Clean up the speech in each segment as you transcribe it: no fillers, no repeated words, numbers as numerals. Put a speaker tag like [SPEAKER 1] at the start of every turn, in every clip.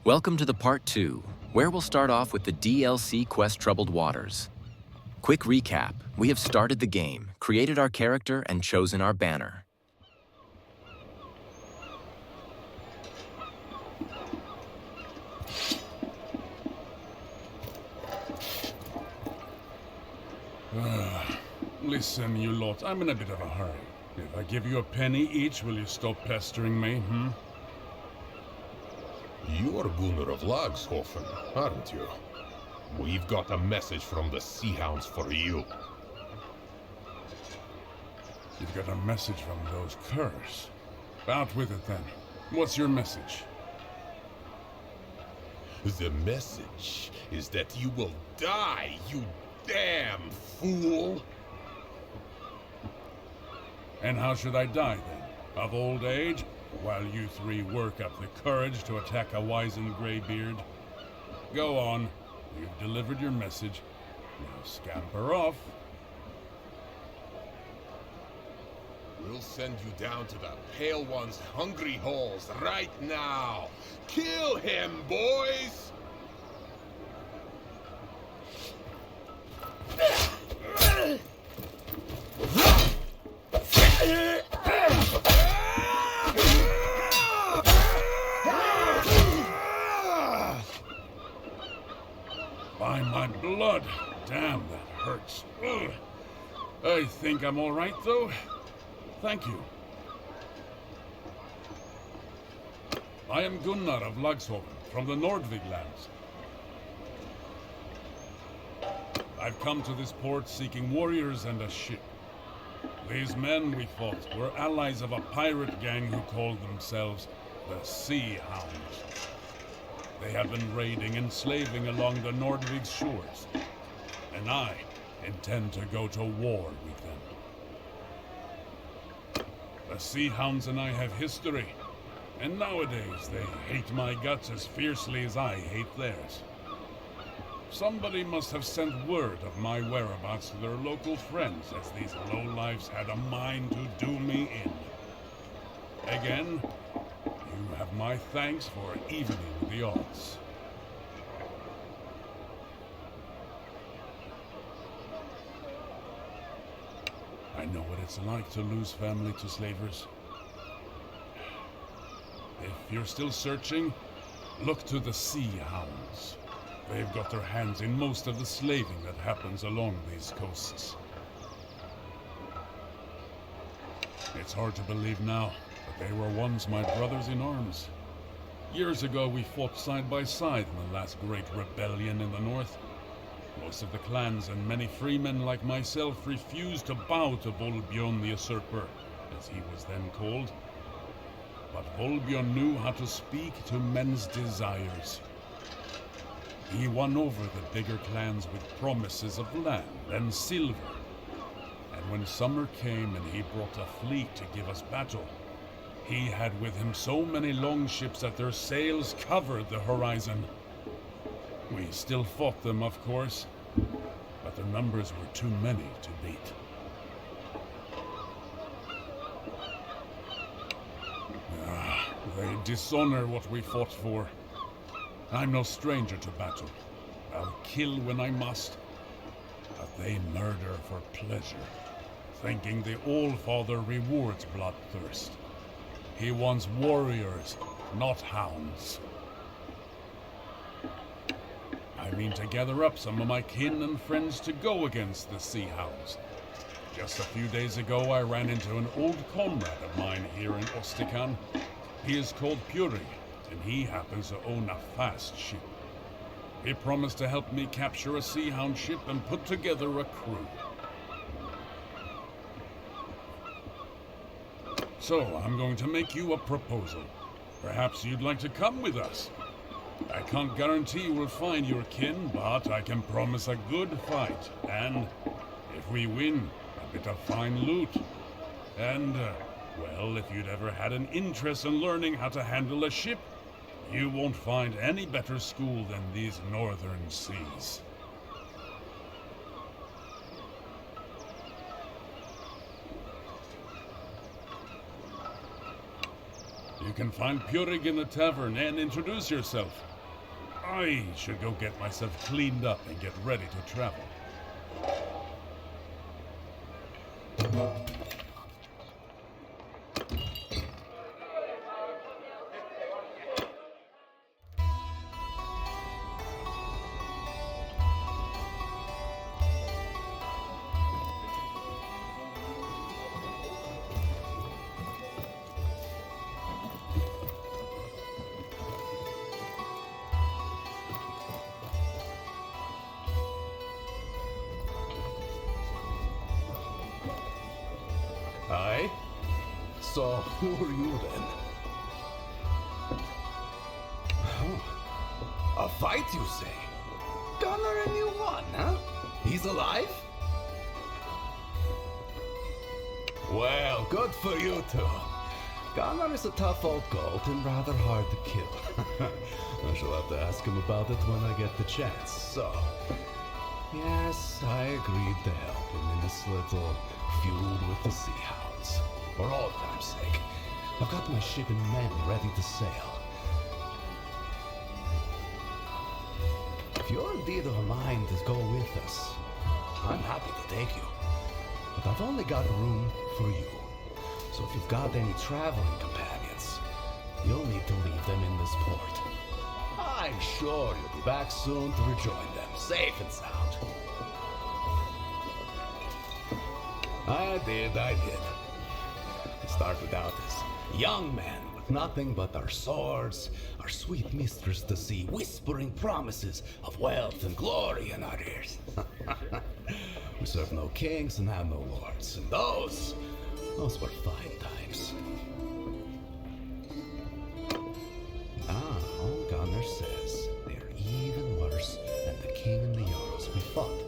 [SPEAKER 1] Welcome to the Part 2, where we'll start off with the DLC quest Troubled Waters. Quick recap, we have started the game, created our character, and chosen our banner.
[SPEAKER 2] Listen, you lot, I'm in a bit of a hurry. If I give you a penny each, will you stop pestering me,
[SPEAKER 3] You're Gunnar of Lagshofen, aren't you? We've got a message from the Sea Hounds for you.
[SPEAKER 2] You've got a message from those curs. Out with it then. What's your message?
[SPEAKER 3] The message is that you will die, you damn fool!
[SPEAKER 2] And how should I die then? Of old age? While you three work up the courage to attack a wizened graybeard? Go on. You've delivered your message. Now scamper off.
[SPEAKER 3] We'll send you down to the Pale One's hungry holes right now. Kill him, boys!
[SPEAKER 2] By my blood! Damn, that hurts. Ugh. I think I'm all right, though. Thank you. I am Gunnar of Lagshofen, from the Nordvig lands. I've come to this port seeking warriors and a ship. These men we fought were allies of a pirate gang who called themselves the Sea Hounds. They have been raiding and slaving along the Nordvig shores, and I intend to go to war with them. The Sea Hounds and I have history, and nowadays they hate my guts as fiercely as I hate theirs. Somebody must have sent word of my whereabouts to their local friends, as these lowlifes had a mind to do me in. Again, you have my thanks for evening the odds. I know what it's like to lose family to slavers. If you're still searching, look to the Sea Hounds. They've got their hands in most of the slaving that happens along these coasts. It's hard to believe now, but they were once my brothers in arms. Years ago we fought side by side in the last great rebellion in the north. Most of the clans and many freemen like myself refused to bow to Volbjörn the Usurper, as he was then called. But Volbjörn knew how to speak to men's desires. He won over the bigger clans with promises of land and silver. And when summer came and he brought a fleet to give us battle, he had with him so many longships that their sails covered the horizon. We still fought them, of course, but their numbers were too many to beat. They dishonor what we fought for. I'm no stranger to battle. I'll kill when I must, but they murder for pleasure, thinking the All-Father rewards bloodthirst. He wants warriors, not hounds. I mean to gather up some of my kin and friends to go against the Sea Hounds. Just a few days ago I ran into an old comrade of mine here in Ostikan. He is called Purig, and he happens to own a fast ship. He promised to help me capture a Sea Hound ship and put together a crew. So, I'm going to make you a proposal. Perhaps you'd like to come with us. I can't guarantee we'll find your kin, but I can promise a good fight. And if we win, a bit of fine loot. And, well, if you'd ever had an interest in learning how to handle a ship, you won't find any better school than these northern seas. You can find Purig in the tavern and introduce yourself. I should go get myself cleaned up and get ready to travel.
[SPEAKER 4] Aye? So, who are you then? A fight, you say? Gunnar and you won, huh? He's alive? Well, good for you two. Gunnar is a tough old goat and rather hard to kill. I shall have to ask him about it when I get the chance. So, yes, I agreed to help him in this little feud with the Sea Hounds. For old time's sake, I've got my ship and men ready to sail. If you're indeed of a mind to go with us, I'm happy to take you. But I've only got room for you. So if you've got any traveling companions, you'll need to leave them in this port. I'm sure you'll be back soon to rejoin them, safe and sound. I did. I started out as young men with nothing but our swords, our sweet mistress the sea, whispering promises of wealth and glory in our ears. We served no kings and had no lords, and those were fine times. Now, Gunnar says they're even worse than the king and the jarls we fought,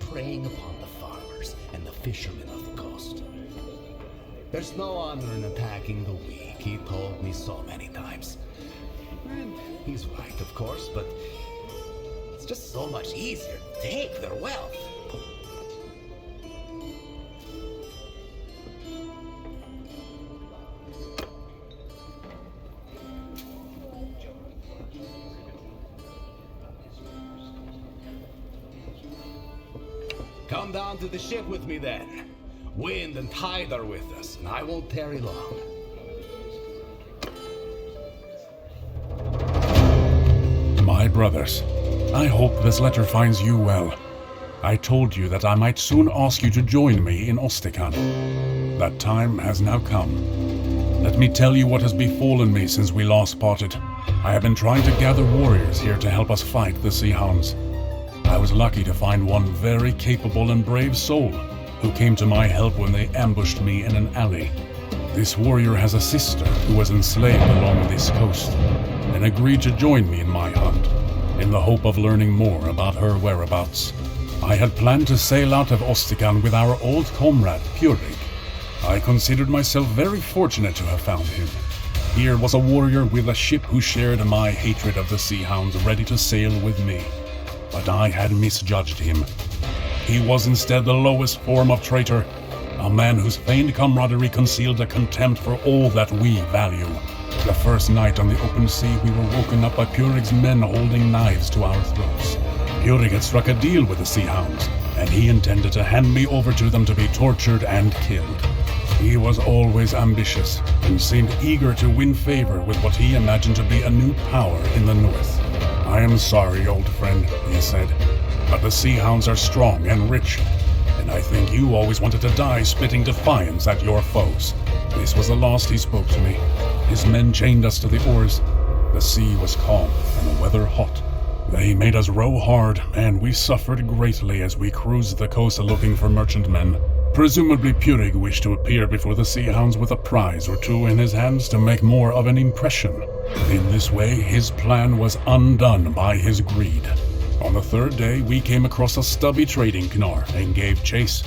[SPEAKER 4] preying upon the farmers and the fishermen of the coast. There's no honor in attacking the weak, he told me so many times. And he's right, of course, but it's just so much easier to take their wealth. Come down to the ship with me then. Wind and tide are with us, and I won't tarry long.
[SPEAKER 2] My brothers, I hope this letter finds you well. I told you that I might soon ask you to join me in Ostikan. That time has now come. Let me tell you what has befallen me since we last parted. I have been trying to gather warriors here to help us fight the Sea Hounds. I was lucky to find one very capable and brave soul who came to my help when they ambushed me in an alley. This warrior has a sister who was enslaved along this coast and agreed to join me in my hunt, in the hope of learning more about her whereabouts. I had planned to sail out of Ostikan with our old comrade, Purig. I considered myself very fortunate to have found him. Here was a warrior with a ship who shared my hatred of the Sea Hounds, ready to sail with me. But I had misjudged him. He was instead the lowest form of traitor, a man whose feigned camaraderie concealed a contempt for all that we value. The first night on the open sea, we were woken up by Purig's men holding knives to our throats. Purig had struck a deal with the Sea Hounds, and he intended to hand me over to them to be tortured and killed. He was always ambitious, and seemed eager to win favor with what he imagined to be a new power in the north. "I am sorry, old friend," he said, "but the Sea Hounds are strong and rich, and I think you always wanted to die spitting defiance at your foes." This was the last he spoke to me. His men chained us to the oars. The sea was calm and the weather hot. They made us row hard, and we suffered greatly as we cruised the coast looking for merchantmen. Presumably Purig wished to appear before the Sea Hounds with a prize or two in his hands to make more of an impression. In this way, his plan was undone by his greed. On the third day, we came across a stubby trading Knar and gave chase.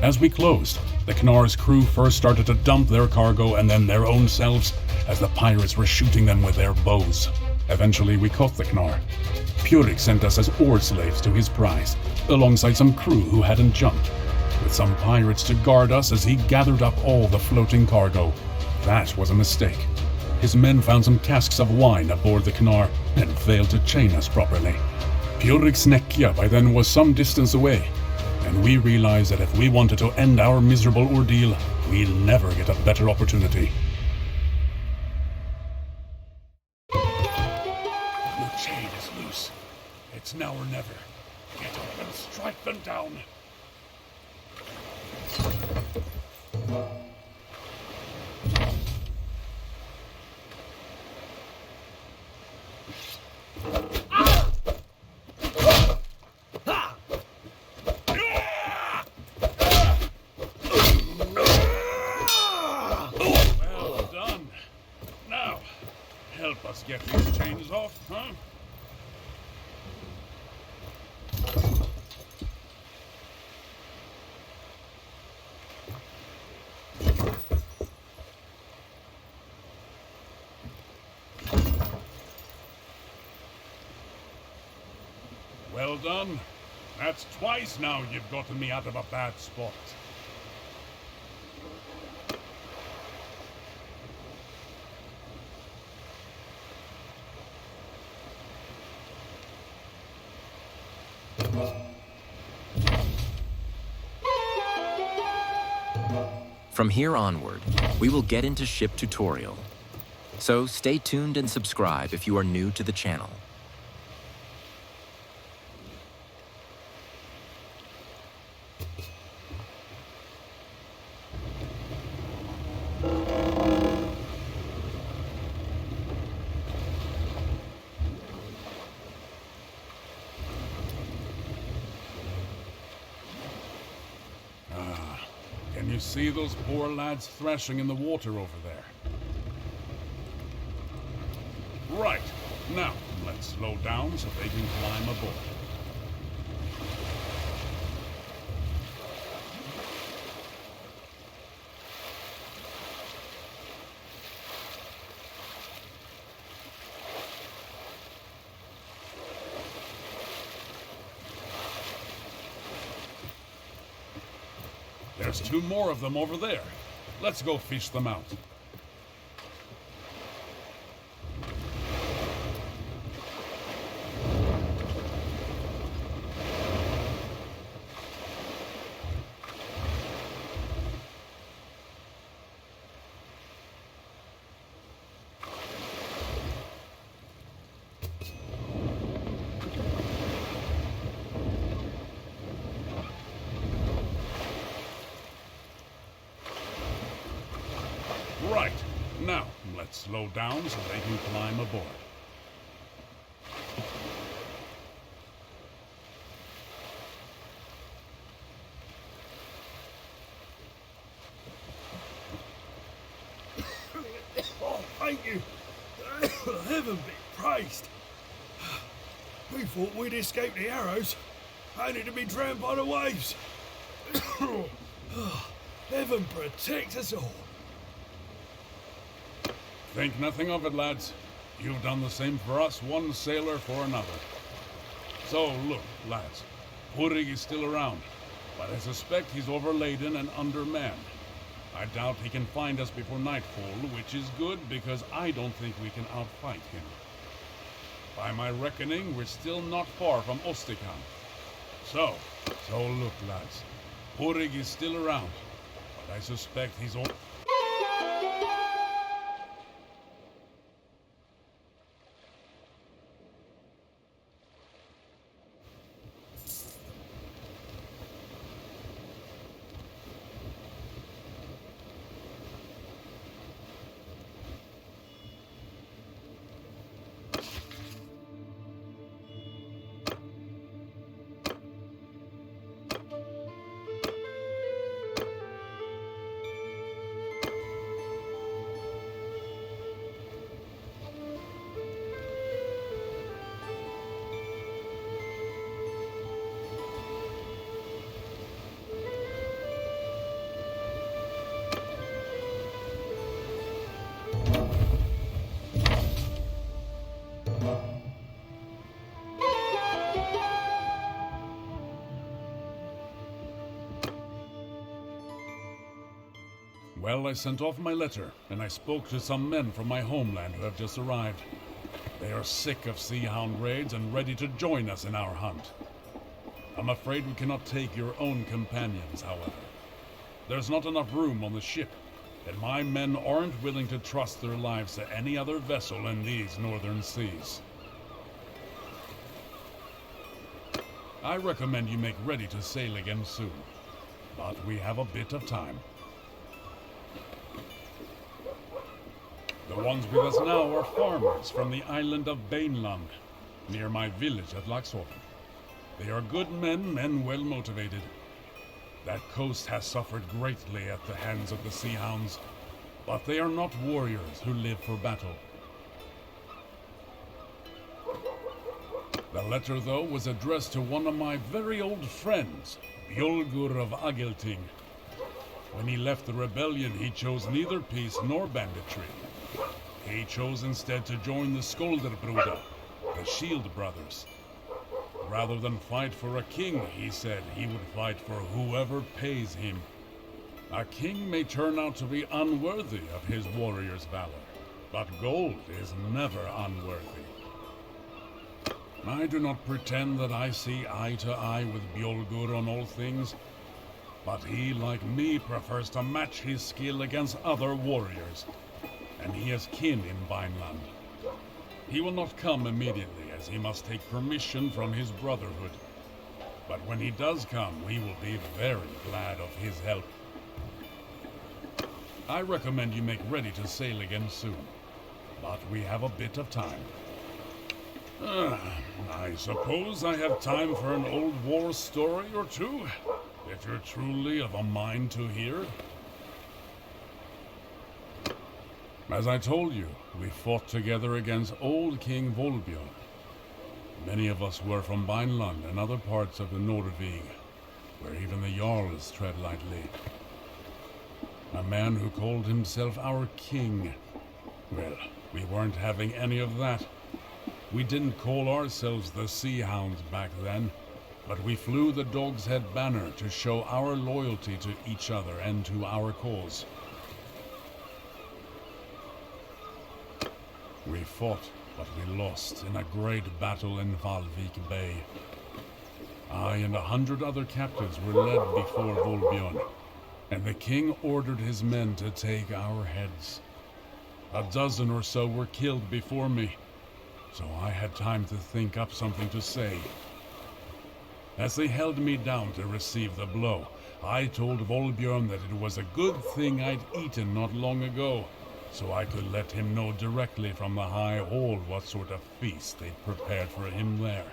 [SPEAKER 2] As we closed, the Knar's crew first started to dump their cargo and then their own selves, as the pirates were shooting them with their bows. Eventually, we caught the Knar. Purig sent us as oar slaves to his prize, alongside some crew who hadn't jumped, with some pirates to guard us as he gathered up all the floating cargo. That was a mistake. His men found some casks of wine aboard the Gunnar and failed to chain us properly. Purig's Nekia by then was some distance away, and we realized that if we wanted to end our miserable ordeal, we'll never get a better opportunity. The chain is loose. It's now or never. Get up and strike them down. Well done. Now, help us get these chains off, huh? Well done. That's twice now you've gotten me out of a bad spot.
[SPEAKER 1] From here onward, we will get into ship tutorial. So stay tuned and subscribe if you are new to the channel.
[SPEAKER 2] Can you see those poor lads thrashing in the water over there? Right. Now, let's slow down so they can climb aboard. There's two more of them over there. Let's go fish them out. Right. Now, let's slow down so they can climb aboard.
[SPEAKER 5] Oh, thank you. Heaven be praised. We thought we'd escape the arrows, only to be drowned by the waves. Heaven protect us all.
[SPEAKER 2] Think nothing of it, lads. You've done the same for us, one sailor for another. So, look, lads. Purig is still around, but I suspect he's overladen and undermanned. I doubt he can find us before nightfall, which is good because I don't think we can outfight him. By my reckoning, we're still not far from Ostikan. So look, lads. Purig is still around, but I suspect he's all... Well, I sent off my letter, and I spoke to some men from my homeland who have just arrived. They are sick of Sea Hound raids and ready to join us in our hunt. I'm afraid we cannot take your own companions, however. There's not enough room on the ship, and my men aren't willing to trust their lives to any other vessel in these northern seas. I recommend you make ready to sail again soon, but we have a bit of time. The ones with us now are farmers from the island of Bannerlord, near my village at Laxhoven. They are good men and well motivated. That coast has suffered greatly at the hands of the Sea Hounds, but they are not warriors who live for battle. The letter, though, was addressed to one of my very old friends, Bjolgur of Agelting. When he left the rebellion, he chose neither peace nor banditry. He chose instead to join the Skolderbruder, the Shield Brothers. Rather than fight for a king, he said he would fight for whoever pays him. A king may turn out to be unworthy of his warrior's valor, but gold is never unworthy. I do not pretend that I see eye to eye with Bjolgur on all things, but he, like me, prefers to match his skill against other warriors, and he has kin in Vineland. He will not come immediately, as he must take permission from his brotherhood. But when he does come, we will be very glad of his help. I recommend you make ready to sail again soon, but we have a bit of time. I suppose I have time for an old war story or two, if you're truly of a mind to hear. As I told you, we fought together against old King Volbjörn. Many of us were from Vineland and other parts of the Nordvig, where even the Jarls tread lightly. A man who called himself our king. Well, we weren't having any of that. We didn't call ourselves the Sea Hounds back then, but we flew the Dog's Head banner to show our loyalty to each other and to our cause. We fought, but we lost in a great battle in Valvik Bay. I and 100 other captives were led before Volbjörn, and the king ordered his men to take our heads. A dozen or so were killed before me, so I had time to think up something to say. As they held me down to receive the blow, I told Volbjörn that it was a good thing I'd eaten not long ago, so I could let him know directly from the High Hall what sort of feast they'd prepared for him there.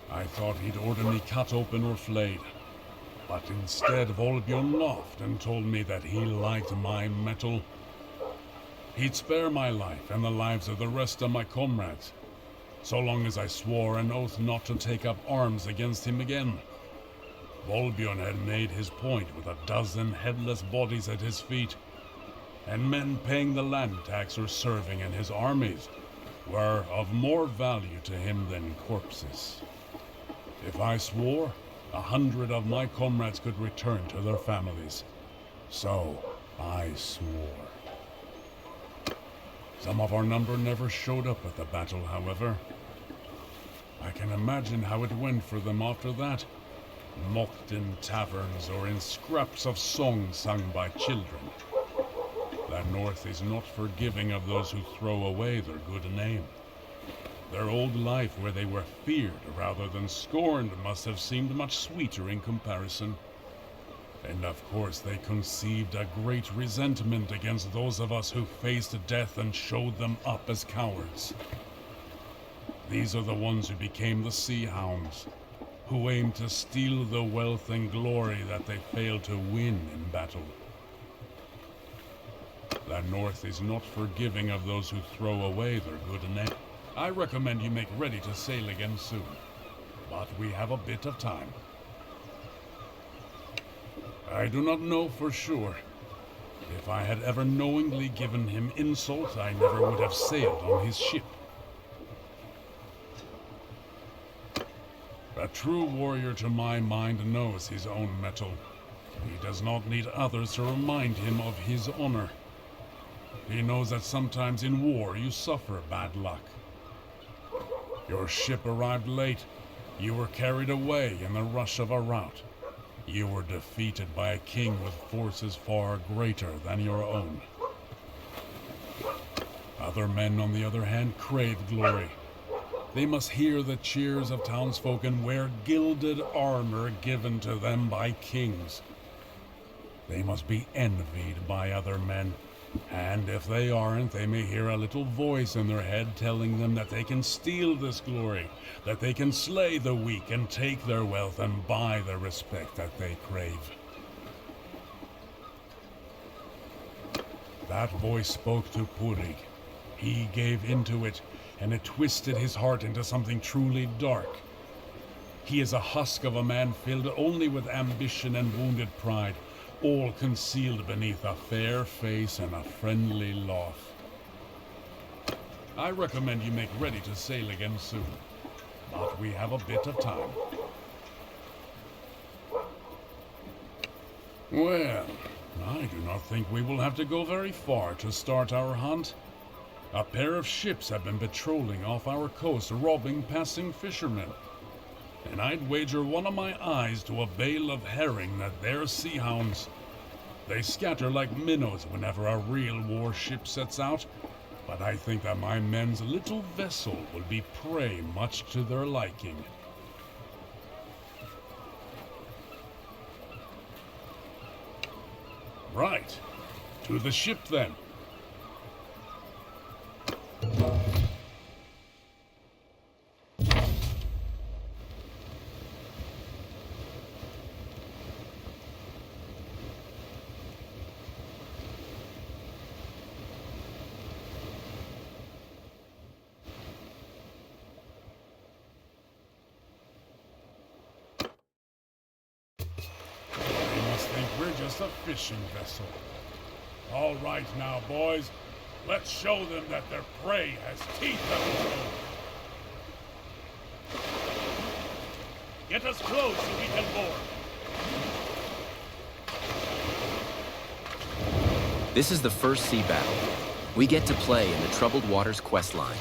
[SPEAKER 2] I thought he'd order me cut open or flayed, but instead Volbjörn laughed and told me that he liked my metal. He'd spare my life and the lives of the rest of my comrades, so long as I swore an oath not to take up arms against him again. Volbjörn had made his point with a dozen headless bodies at his feet, and men paying the land tax or serving in his armies were of more value to him than corpses. If I swore, 100 of my comrades could return to their families. So I swore. Some of our number never showed up at the battle, however. I can imagine how it went for them after that. Mocked in taverns or in scraps of songs sung by children. The North is not forgiving of those who throw away their good name. Their old life where they were feared rather than scorned must have seemed much sweeter in comparison. And of course they conceived a great resentment against those of us who faced death and showed them up as cowards. These are the ones who became the Sea Hounds, who aimed to steal the wealth and glory that they failed to win in battle. The North is not forgiving of those who throw away their good name. I recommend you make ready to sail again soon, but we have a bit of time. I do not know for sure. If I had ever knowingly given him insult, I never would have sailed on his ship. A true warrior to my mind knows his own mettle. He does not need others to remind him of his honor. He knows that sometimes in war you suffer bad luck. Your ship arrived late. You were carried away in the rush of a rout. You were defeated by a king with forces far greater than your own. Other men, on the other hand, crave glory. They must hear the cheers of townsfolk and wear gilded armor given to them by kings. They must be envied by other men, and if they aren't, they may hear a little voice in their head telling them that they can steal this glory, that they can slay the weak and take their wealth and buy the respect that they crave. That voice spoke to Purig. He gave into it, and it twisted his heart into something truly dark. He is a husk of a man filled only with ambition and wounded pride, all concealed beneath a fair face and a friendly laugh. I recommend you make ready to sail again soon, but we have a bit of time. Well, I do not think we will have to go very far to start our hunt. A pair of ships have been patrolling off our coast, robbing passing fishermen. And I'd wager one of my eyes to a bale of herring that they're sea hounds. They scatter like minnows whenever a real warship sets out, but I think that my men's little vessel will be prey much to their liking. Right. To the ship then. We're just a fishing vessel. All right now, boys. Let's show them that their prey has teeth of its own. Get us close so we can board.
[SPEAKER 1] This is the first sea battle. We get to play in the Troubled Waters quest line.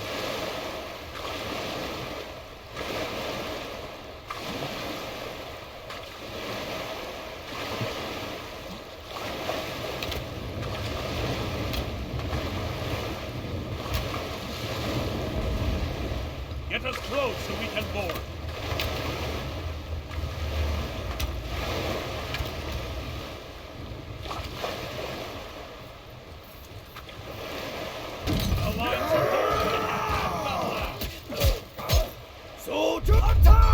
[SPEAKER 2] Get us close so we can board. The lines are
[SPEAKER 5] Soldier attack!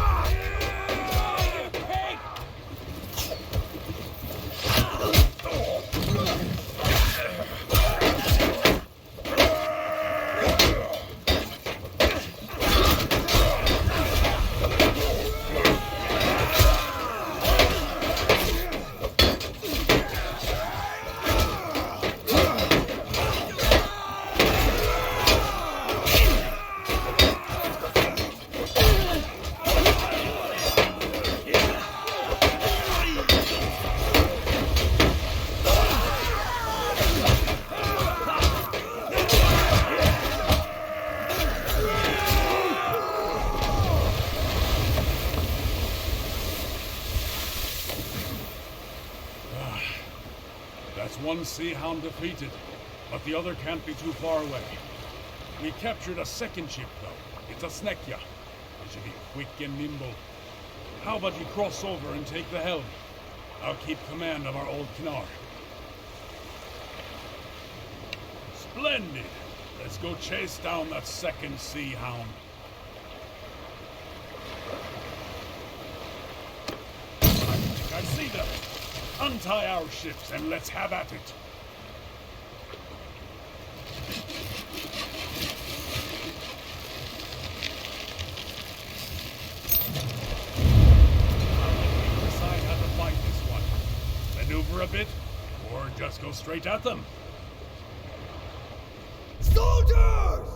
[SPEAKER 2] That's one sea hound defeated, but the other can't be too far away. We captured a second ship, though. It's a Snekja. It should be quick and nimble. How about you cross over and take the helm? I'll keep command of our old Gunnar. Splendid! Let's go chase down that second sea hound. I think I see them. Untie our ships and let's have at it. Decide how to fight this one. Maneuver a bit, or just go straight at them.
[SPEAKER 5] Soldiers!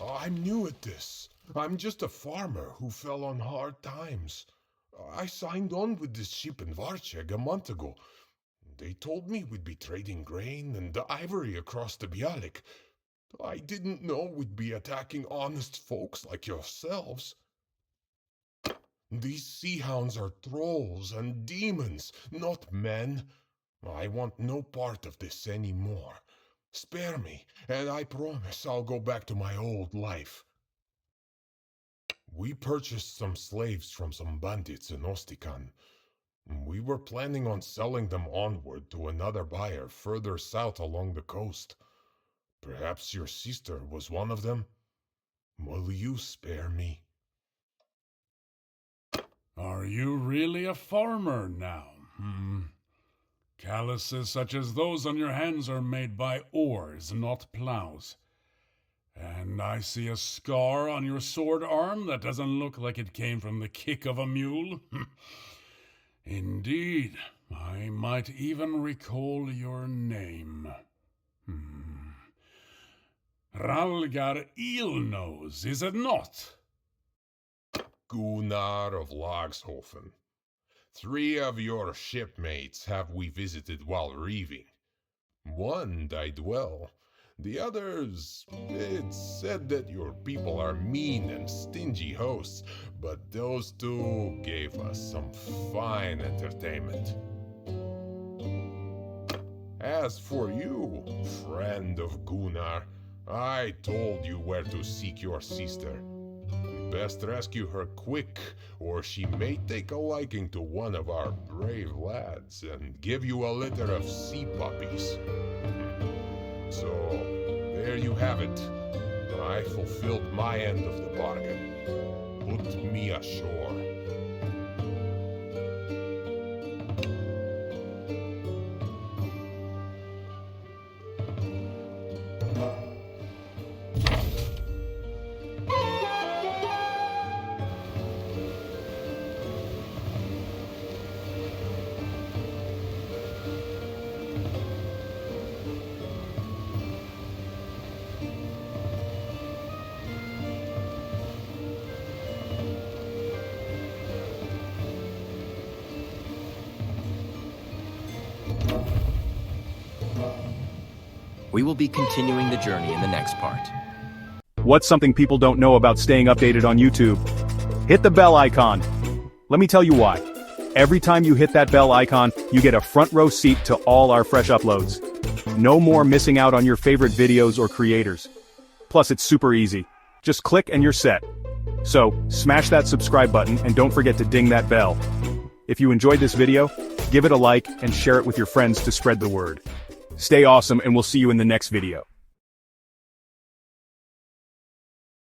[SPEAKER 3] I'm new at this. I'm just a farmer who fell on hard times. I signed on with this ship in Varcheg a month ago. They told me we'd be trading grain and ivory across the Bialik. I didn't know we'd be attacking honest folks like yourselves. These sea hounds are trolls and demons, not men. I want no part of this anymore. Spare me, and I promise I'll go back to my old life. We purchased some slaves from some bandits in Ostikan. We were planning on selling them onward to another buyer further south along the coast. Perhaps your sister was one of them? Will you spare me?
[SPEAKER 2] Are you really a farmer now? Calluses such as those on your hands are made by oars, not plows. And I see a scar on your sword arm that doesn't look like it came from the kick of a mule. Indeed, I might even recall your name. Ralgar Eelnose, is it not?
[SPEAKER 3] Gunnar of Lagshofen. 3 of your shipmates have we visited while reaving. One died well. The others, it's said that your people are mean and stingy hosts, but those 2 gave us some fine entertainment. As for you, friend of Gunnar, I told you where to seek your sister. Best rescue her quick, or she may take a liking to one of our brave lads and give you a litter of sea puppies. So, there you have it. I fulfilled my end of the bargain. Put me ashore.
[SPEAKER 1] We will be continuing the journey in the next part.
[SPEAKER 6] What's something people don't know about staying updated on YouTube? Hit the bell icon. Let me tell you why. Every time you hit that bell icon, you get a front row seat to all our fresh uploads. No more missing out on your favorite videos or creators. Plus it's super easy. Just click and you're set. So, smash that subscribe button and don't forget to ding that bell. If you enjoyed this video, give it a like and share it with your friends to spread the word. Stay awesome and we'll see you in the next video.